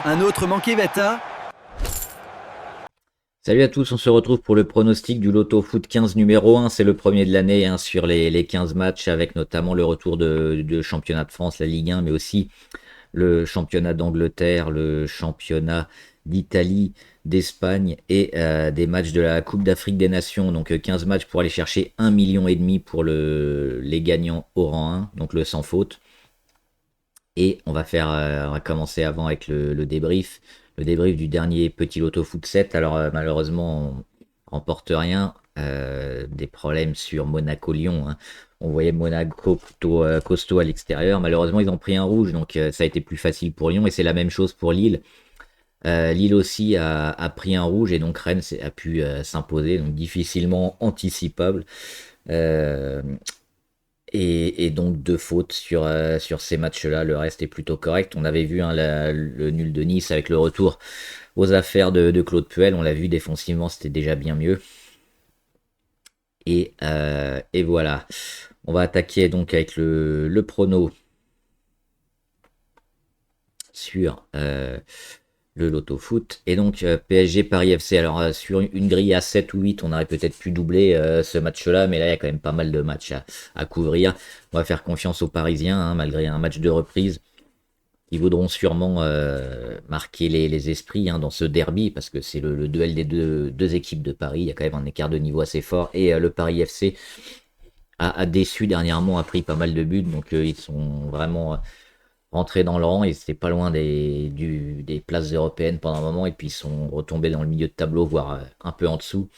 Un autre manqué, Bata. Salut à tous, on se retrouve pour le pronostic du Loto Foot 15 numéro 1. C'est le premier de l'année sur les 15 matchs avec notamment le retour de championnat de France, la Ligue 1, mais aussi le championnat d'Angleterre, le championnat d'Italie, d'Espagne et des matchs de la Coupe d'Afrique des Nations. Donc 15 matchs pour aller chercher 1,5 million pour les gagnants au rang 1, donc le sans faute. Et on va commencer avant avec le débrief du dernier petit Loto Foot 7. Alors malheureusement, on remporte rien. Des problèmes sur Monaco-Lyon, hein. On voyait Monaco plutôt costaud à l'extérieur. Malheureusement, ils ont pris un rouge, donc ça a été plus facile pour Lyon. Et c'est la même chose pour Lille. Lille aussi a pris un rouge et donc Rennes a pu s'imposer, donc difficilement anticipable. Euh, et donc deux fautes sur ces matchs-là, le reste est plutôt correct. On avait vu le nul de Nice avec le retour aux affaires de Claude Puel, on l'a vu défensivement, c'était déjà bien mieux. Et voilà, on va attaquer donc avec le prono sur le Loto Foot. Et donc PSG Paris FC, alors sur une grille à 7 ou 8, on aurait peut-être pu doubler ce match-là, mais là il y a quand même pas mal de matchs à couvrir. On va faire confiance aux Parisiens, hein, malgré un match de reprise. Ils voudront sûrement marquer les esprits dans ce derby, parce que c'est le duel des deux équipes de Paris. Il y a quand même un écart de niveau assez fort. Et le Paris FC a déçu dernièrement, a pris pas mal de buts, donc ils sont vraiment rentrés dans le rang. Ils étaient pas loin des places européennes pendant un moment, et puis ils sont retombés dans le milieu de tableau, voire un peu en dessous.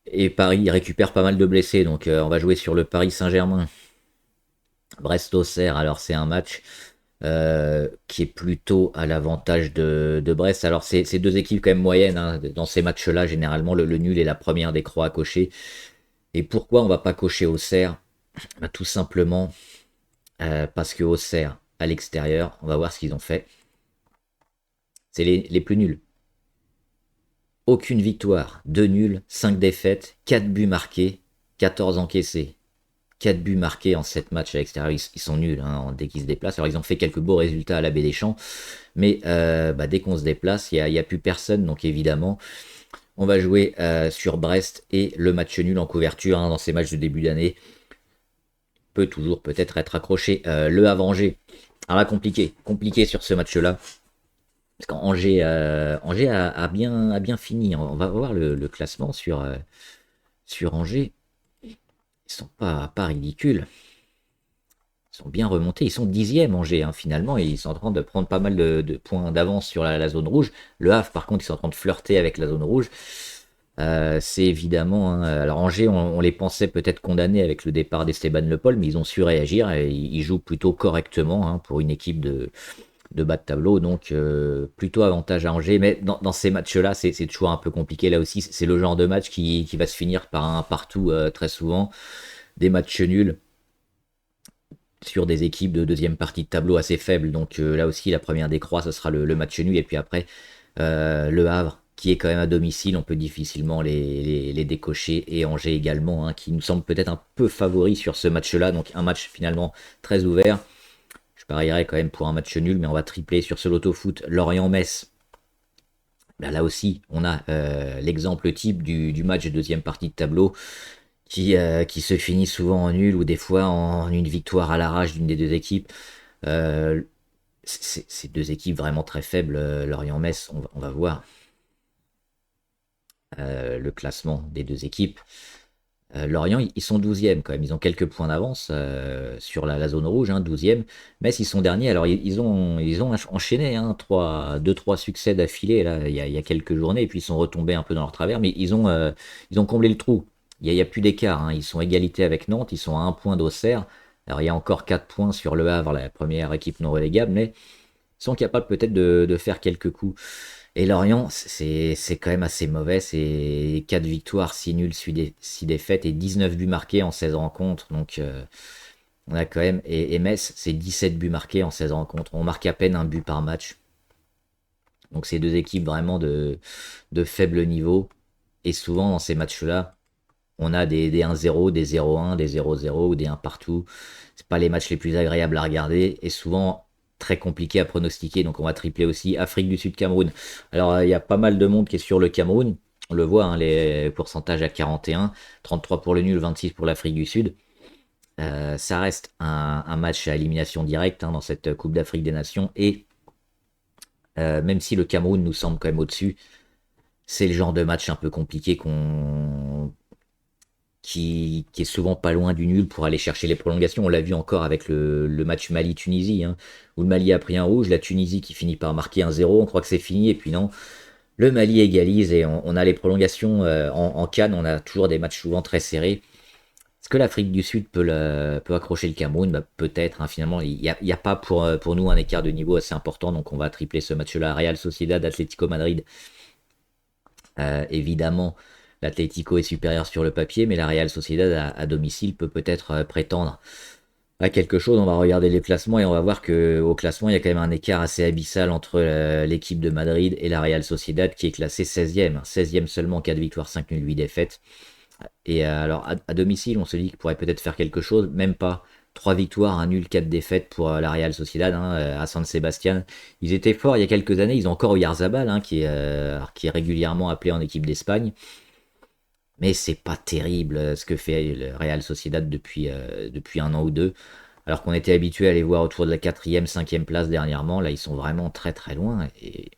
Et Paris récupère pas mal de blessés, donc on va jouer sur le Paris Saint-Germain. Brest-Auxerre, alors c'est un match qui est plutôt à l'avantage de Brest. Alors c'est deux équipes quand même moyennes, hein. Dans ces matchs-là, généralement le nul est la première des croix à cocher. Et pourquoi on va pas cocher Auxerre? Bah, tout simplement parce que Auxerre, à l'extérieur, on va voir ce qu'ils ont fait. C'est les plus nuls. Aucune victoire, 2 nuls, 5 défaites, 4 buts marqués, 14 encaissés. 4 buts marqués en 7 matchs à l'extérieur, ils sont nuls dès qu'ils se déplacent. Alors ils ont fait quelques beaux résultats à la Baie des Champs, mais dès qu'on se déplace, il n'y a plus personne. Donc évidemment, on va jouer sur Brest et le match nul en couverture dans ces matchs de début d'année peut toujours peut-être être accroché. Le Havre-Angers, alors là compliqué sur ce match-là. Parce qu'Angers Angers a bien fini. On va voir le classement sur Angers. Ils sont pas ridicules. Ils sont bien remontés. Ils sont 10e Angers, finalement, et ils sont en train de prendre pas mal de points d'avance sur la zone rouge. Le Havre, par contre, ils sont en train de flirter avec la zone rouge. C'est évidemment, alors Angers, on les pensait peut-être condamnés avec le départ d'Esteban Le Paul, mais ils ont su réagir et ils jouent plutôt correctement pour une équipe de bas de tableau. Donc, plutôt avantage à Angers. Mais dans ces matchs-là, c'est toujours un peu compliqué. Là aussi, c'est le genre de match qui va se finir par un partout très souvent. Des matchs nuls sur des équipes de deuxième partie de tableau assez faibles. Donc là aussi, la première des croix, ce sera le match nul. Et puis après, le Havre, qui est quand même à domicile, on peut difficilement les décocher. Et Angers également, qui nous semble peut-être un peu favori sur ce match-là. Donc un match finalement très ouvert. Je parierais quand même pour un match nul, mais on va tripler sur ce loto foot. Lorient-Metz. Là aussi, on a l'exemple type du match de deuxième partie de tableau qui se finit souvent en nul ou des fois en une victoire à l'arrache d'une des deux équipes. Euh, c'est deux équipes vraiment très faibles, Lorient-Metz, on va voir le classement des deux équipes. Lorient, ils sont 12e quand même, ils ont quelques points d'avance sur la zone rouge, 12e. Metz, ils sont derniers, alors ils ont enchaîné 2-3 succès d'affilée là, il y a quelques journées, et puis ils sont retombés un peu dans leur travers, mais ils ont comblé le trou. Il y a plus d'écart, ils sont égalité avec Nantes, ils sont à un point d'Auxerre. Alors il y a encore 4 points sur Le Havre, la première équipe non relégable, mais ils sont capables peut-être de faire quelques coups. Et Lorient, c'est quand même assez mauvais. C'est 4 victoires, 6 nuls, 6 défaites et 19 buts marqués en 16 rencontres. Donc on a quand même. Et Metz, c'est 17 buts marqués en 16 rencontres. On marque à peine un but par match. Donc c'est deux équipes vraiment de faible niveau. Et souvent dans ces matchs-là, on a des 1-0, des 0-1, des 0-0 ou des 1 partout. C'est pas les matchs les plus agréables à regarder. Et souvent, très compliqué à pronostiquer, donc on va tripler aussi Afrique du Sud, Cameroun. Alors il y a pas mal de monde qui est sur le Cameroun, on le voit, hein, les pourcentages à 41, 33 pour le nul, 26 pour l'Afrique du Sud. Ça reste un match à élimination directe, hein, dans cette Coupe d'Afrique des Nations, et même si le Cameroun nous semble quand même au-dessus, c'est le genre de match un peu compliqué qui est souvent pas loin du nul pour aller chercher les prolongations. On l'a vu encore avec le match Mali-Tunisie, hein, où le Mali a pris un rouge, la Tunisie qui finit par marquer un 0, on croit que c'est fini, et puis non, le Mali égalise et on a les prolongations. En CAN, on a toujours des matchs souvent très serrés. Est-ce que l'Afrique du Sud peut accrocher le Cameroun? Bah, peut-être, hein, finalement, il y a pas pour nous un écart de niveau assez important, donc on va tripler ce match-là. Real Sociedad, Atlético Madrid. Évidemment, l'Atlético est supérieur sur le papier, mais la Real Sociedad à domicile peut-être prétendre à quelque chose. On va regarder les classements et on va voir que au classement, il y a quand même un écart assez abyssal entre l'équipe de Madrid et la Real Sociedad qui est classée 16e. 16e seulement, 4 victoires, 5 nuls, 8 défaites. Et alors, à domicile, on se dit qu'il pourrait peut-être faire quelque chose, même pas. 3 victoires, un nul, 4 défaites pour la Real Sociedad, hein, à San Sebastian. Ils étaient forts il y a quelques années, ils ont encore Oyarzabal, hein, qui est régulièrement appelé en équipe d'Espagne. Mais c'est pas terrible ce que fait le Real Sociedad depuis un an ou deux. Alors qu'on était habitué à les voir autour de la quatrième, cinquième place dernièrement, là ils sont vraiment très très loin. Et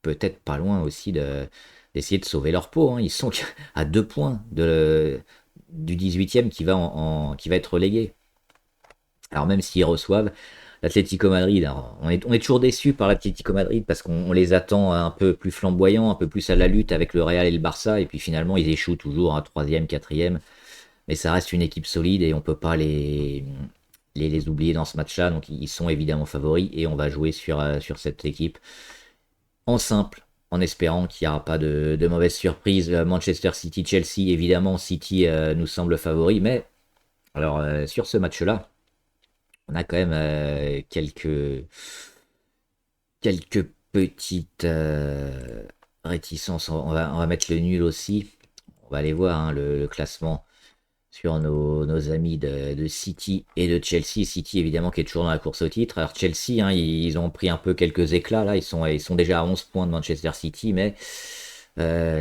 peut-être pas loin aussi d'essayer de sauver leur peau, hein. Ils sont à 2 points du 18e qui va être relégué. Alors même s'ils reçoivent l'Atlético Madrid, alors on est toujours déçu par l'Atlético Madrid parce qu'on les attend un peu plus flamboyants, un peu plus à la lutte avec le Real et le Barça, et puis finalement ils échouent toujours à troisième, quatrième. Mais ça reste une équipe solide et on peut pas les oublier dans ce match-là. Donc ils sont évidemment favoris et on va jouer sur cette équipe en simple, en espérant qu'il n'y aura pas de mauvaises surprises. Manchester City, Chelsea, évidemment, City nous semble favori, mais alors sur ce match-là, on a quand même quelques petites réticences. On va mettre le nul aussi. On va aller voir, hein, le classement sur nos amis de City et de Chelsea. City, évidemment, qui est toujours dans la course au titre. Alors, Chelsea, hein, ils ont pris un peu quelques éclats, là. Ils sont déjà à 11 points de Manchester City, mais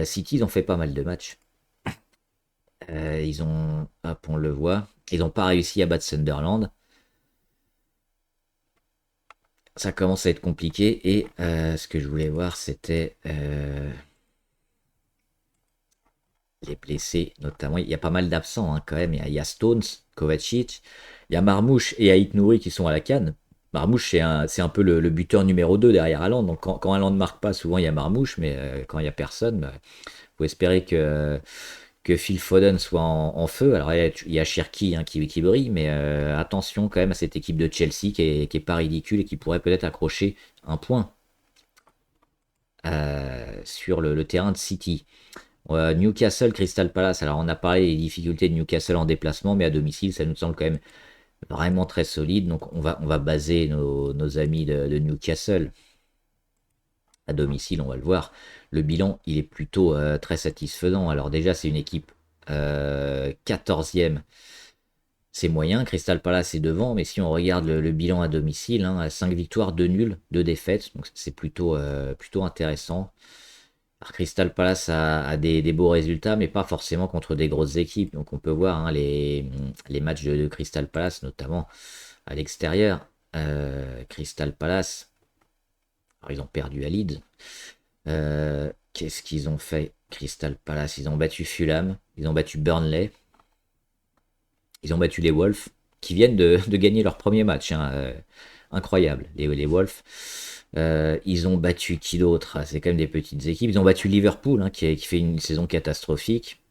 City, ils ont fait pas mal de matchs. Hop, on le voit, ils n'ont pas réussi à battre Sunderland. Ça commence à être compliqué, et ce que je voulais voir, c'était les blessés, notamment. Il y a pas mal d'absents, hein, quand même. Il y a Stones, Kovacic, il y a Marmouche et Aït Nouri qui sont à la canne. Marmouche, c'est un peu le buteur numéro 2 derrière Haaland. Donc quand Haaland ne marque pas, souvent il y a Marmouche, mais quand il n'y a personne, bah, faut espérer que Phil Foden soit en feu. Alors il y a Cherki, hein, qui brille, mais attention quand même à cette équipe de Chelsea qui est pas ridicule et qui pourrait peut-être accrocher un point sur le terrain de City. Newcastle, Crystal Palace. Alors on a parlé des difficultés de Newcastle en déplacement, mais à domicile, ça nous semble quand même vraiment très solide. Donc on va baser nos amis de Newcastle à domicile, on va le voir. Le bilan, il est plutôt très satisfaisant. Alors déjà, c'est une équipe 14e. C'est moyen, Crystal Palace est devant, mais si on regarde le bilan à domicile, hein, 5 victoires, 2 nuls, 2 défaites, donc c'est plutôt intéressant. Alors, Crystal Palace a des beaux résultats, mais pas forcément contre des grosses équipes. Donc on peut voir, hein, les matchs de Crystal Palace, notamment à l'extérieur. Crystal Palace, alors ils ont perdu à Leeds. Qu'est-ce qu'ils ont fait, Crystal Palace? Ils ont battu Fulham, ils ont battu Burnley, ils ont battu les Wolves, qui viennent de gagner leur premier match, hein, incroyable, les Wolves. Ils ont battu qui d'autre? C'est quand même des petites équipes. Ils ont battu Liverpool, hein, qui fait une saison catastrophique.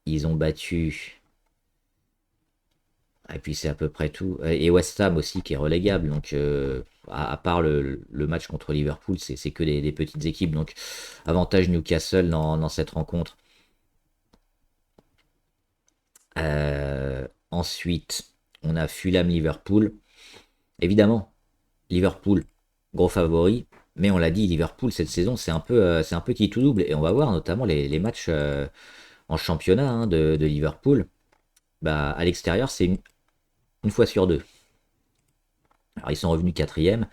Ils ont battu. Et puis c'est à peu près tout. Et West Ham aussi, qui est relégable. Donc, à part le match contre Liverpool, c'est que des petites équipes. Donc, avantage Newcastle dans cette rencontre. Ensuite, on a Fulham-Liverpool. Évidemment, Liverpool, gros favori. Mais on l'a dit, Liverpool, cette saison, c'est un peu qui tout double. Et on va voir notamment les matchs en championnat, hein, de Liverpool. Bah, à l'extérieur, c'est une fois sur deux. Alors ils sont revenus quatrième,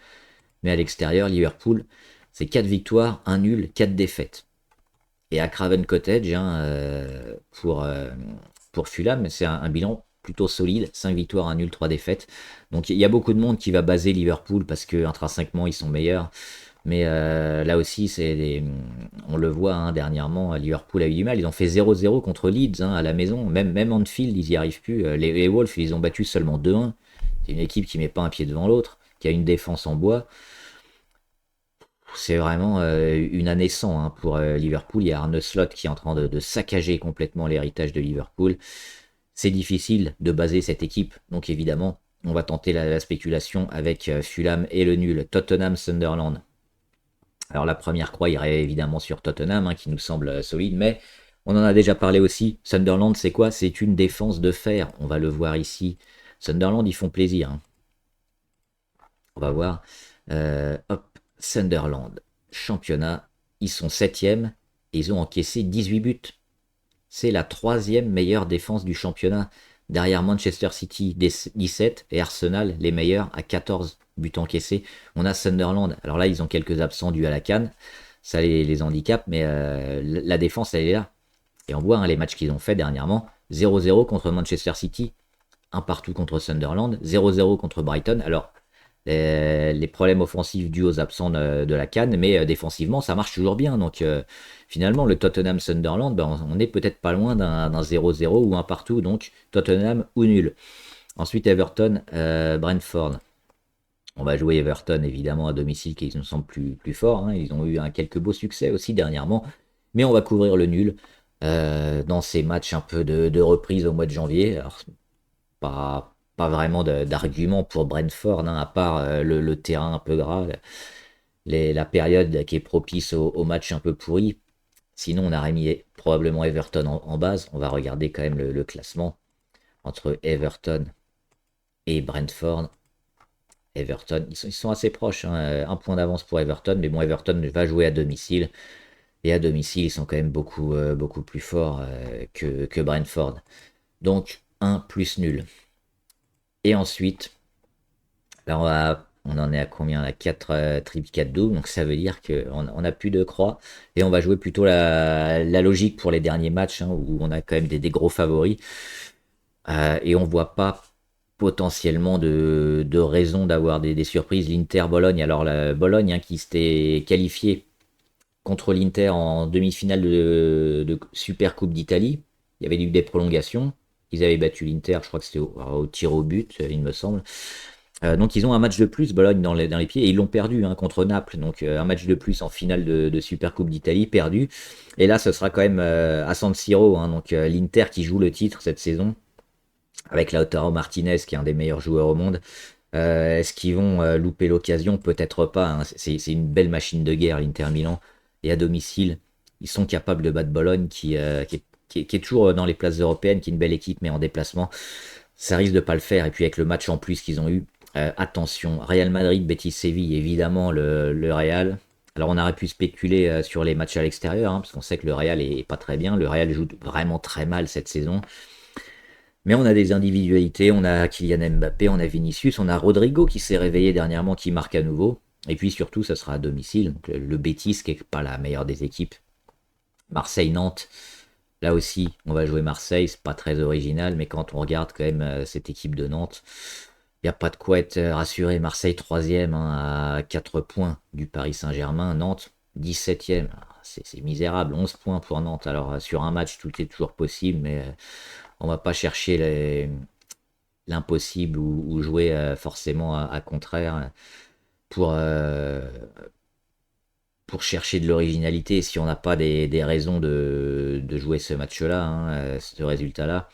mais à l'extérieur, Liverpool, c'est 4 victoires, un nul, 4 défaites. Et à Craven Cottage, hein, pour Fulham, c'est un bilan plutôt solide, 5 victoires, un nul, 3 défaites. Donc il y a beaucoup de monde qui va baser Liverpool parce que intrinsèquement ils sont meilleurs. Mais là aussi, on le voit hein, dernièrement, Liverpool a eu du mal. Ils ont fait 0-0 contre Leeds hein, à la maison. Même Anfield, ils n'y arrivent plus. Les Wolves, ils ont battu seulement 2-1. C'est une équipe qui met pas un pied devant l'autre, qui a une défense en bois. C'est vraiment une année sans hein, pour Liverpool. Il y a Arne Slot qui est en train de saccager complètement l'héritage de Liverpool. C'est difficile de baser cette équipe. Donc évidemment, on va tenter la spéculation avec Fulham et le nul Tottenham-Sunderland. Alors la première croix irait évidemment sur Tottenham, hein, qui nous semble solide, mais on en a déjà parlé aussi. Sunderland, c'est quoi? C'est une défense de fer. On va le voir ici. Sunderland, ils font plaisir. Hein. On va voir. Hop, Sunderland, championnat. Ils sont septième et ils ont encaissé 18 buts. C'est la troisième meilleure défense du championnat. Derrière Manchester City 17 et Arsenal les meilleurs à 14 buts encaissés. On a Sunderland. Alors là, ils ont quelques absents dus à la CAN. Ça les handicape, mais la défense, elle est là. Et on voit hein, les matchs qu'ils ont fait dernièrement. 0-0 contre Manchester City, un partout contre Sunderland, 0-0 contre Brighton. Alors, les problèmes offensifs dus aux absents de la CAN, mais défensivement, ça marche toujours bien. Donc, finalement, le Tottenham-Sunderland, ben, on est peut-être pas loin d'un 0-0 ou un partout. Donc, Tottenham ou nul. Ensuite, Everton, Brentford. On va jouer Everton évidemment à domicile qui nous semble plus fort. Hein. Ils ont eu quelques beaux succès aussi dernièrement. Mais on va couvrir le nul dans ces matchs un peu de reprise au mois de janvier. Alors, pas vraiment d'argument pour Brentford, hein, à part le terrain un peu gras, la période qui est propice au match un peu pourri. Sinon, on aurait mis probablement Everton en base. On va regarder quand même le classement entre Everton et Brentford. Everton, ils sont assez proches, hein, un point d'avance pour Everton, mais bon, Everton va jouer à domicile, et à domicile, ils sont quand même beaucoup plus forts que Brentford. Donc, un plus nul. Et ensuite, là, on en est à combien? À 4 triple 4 double, donc ça veut dire qu'on n'a plus de croix, et on va jouer plutôt la logique pour les derniers matchs, hein, où on a quand même des gros favoris, et on voit pas potentiellement de raison d'avoir des surprises. L'Inter-Bologne, alors la Bologne hein, qui s'était qualifiée contre l'Inter en demi-finale de Super Coupe d'Italie, il y avait eu des prolongations, ils avaient battu l'Inter, je crois que c'était au tir au but, il me semble. Donc ils ont un match de plus, Bologne, dans les pieds, et ils l'ont perdu hein, contre Naples, donc un match de plus en finale de Super Coupe d'Italie, perdu. Et là, ce sera quand même à San Siro, hein, donc l'Inter qui joue le titre cette saison, avec Lautaro Martinez qui est un des meilleurs joueurs au monde. Est-ce qu'ils vont louper l'occasion? Peut-être pas. Hein. C'est une belle machine de guerre, l'Inter Milan. Et à domicile, ils sont capables de battre Bologne, qui est toujours dans les places européennes, qui est une belle équipe, mais en déplacement, ça risque de pas le faire. Et puis avec le match en plus qu'ils ont eu, attention, Real Madrid, Betis Séville, évidemment le Real. Alors on aurait pu spéculer sur les matchs à l'extérieur, hein, parce qu'on sait que le Real est pas très bien. Le Real joue vraiment très mal cette saison. Mais on a des individualités, on a Kylian Mbappé, on a Vinicius, on a Rodrigo qui s'est réveillé dernièrement, qui marque à nouveau. Et puis surtout, ça sera à domicile. Donc, le Betis, qui n'est pas la meilleure des équipes. Marseille-Nantes, là aussi, on va jouer Marseille, c'est pas très original, mais quand on regarde quand même cette équipe de Nantes, il n'y a pas de quoi être rassuré. Marseille 3e hein, à 4 points du Paris Saint-Germain, Nantes 17e. C'est misérable, 11 points pour Nantes. Alors sur un match, tout est toujours possible, mais on va pas chercher l'impossible ou jouer forcément à contraire pour, euh, pour chercher de l'originalité si on n'a pas des raisons de jouer ce match-là, hein, ce résultat-là.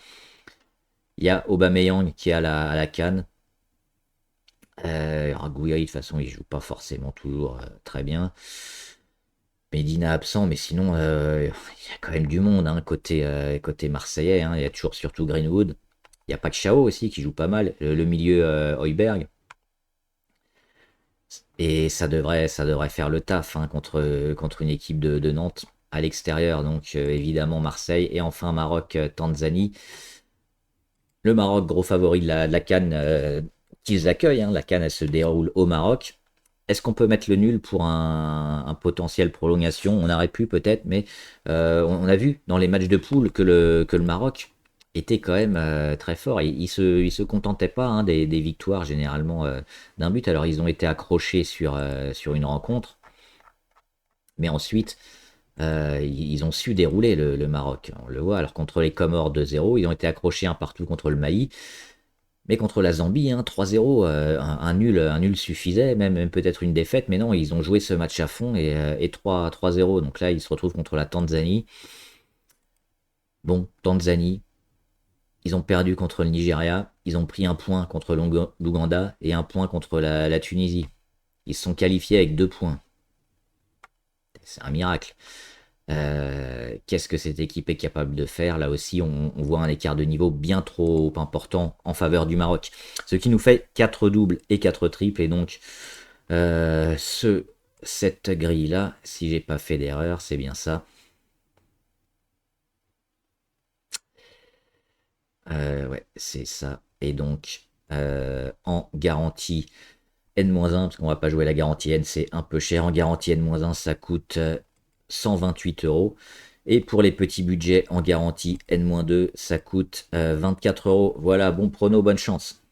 Il y a Aubameyang qui est à la CAN. Gouiri, de toute façon, il joue pas forcément toujours très bien. Medina absent, mais sinon, il y a quand même du monde hein, côté marseillais. Hein. Il y a toujours surtout Greenwood. Il y a Pacquiao aussi qui joue pas mal. Le milieu Højbjerg. Et ça devrait faire le taf hein, contre une équipe de Nantes à l'extérieur. Donc évidemment Marseille. Et enfin Maroc, Tanzanie. Le Maroc, gros favori de la CAN qu'ils accueillent, hein. La CAN, elle se déroule au Maroc. Est-ce qu'on peut mettre le nul pour un potentiel prolongation? On aurait pu peut-être, mais on a vu dans les matchs de poule que le Maroc était quand même très fort. Il se contentait pas, hein, des victoires généralement d'un but. Alors ils ont été accrochés sur une rencontre, mais ensuite ils ont su dérouler le Maroc. On le voit. Alors contre les Comores 2-0, ils ont été accrochés un partout contre le Mali. Mais contre la Zambie, hein, 3-0, un nul suffisait, même peut-être une défaite, mais non, ils ont joué ce match à fond et 3-0. Donc là, ils se retrouvent contre la Tanzanie. Bon, Tanzanie, ils ont perdu contre le Nigeria, ils ont pris un point contre l'Ouganda et un point contre la Tunisie. Ils se sont qualifiés avec 2 points. C'est un miracle. Qu'est-ce que cette équipe est capable de faire? Là aussi, on voit un écart de niveau bien trop important en faveur du Maroc. Ce qui nous fait 4 doubles et 4 triples. Et donc, euh, ce, cette grille-là, si j'ai pas fait d'erreur, c'est bien ça. Ouais, c'est ça. Et donc, en garantie N-1, parce qu'on va pas jouer la garantie N, c'est un peu cher. En garantie N-1, ça coûte 128 euros. Et pour les petits budgets en garantie N-2, ça coûte 24 euros. Voilà, bon prono, bonne chance.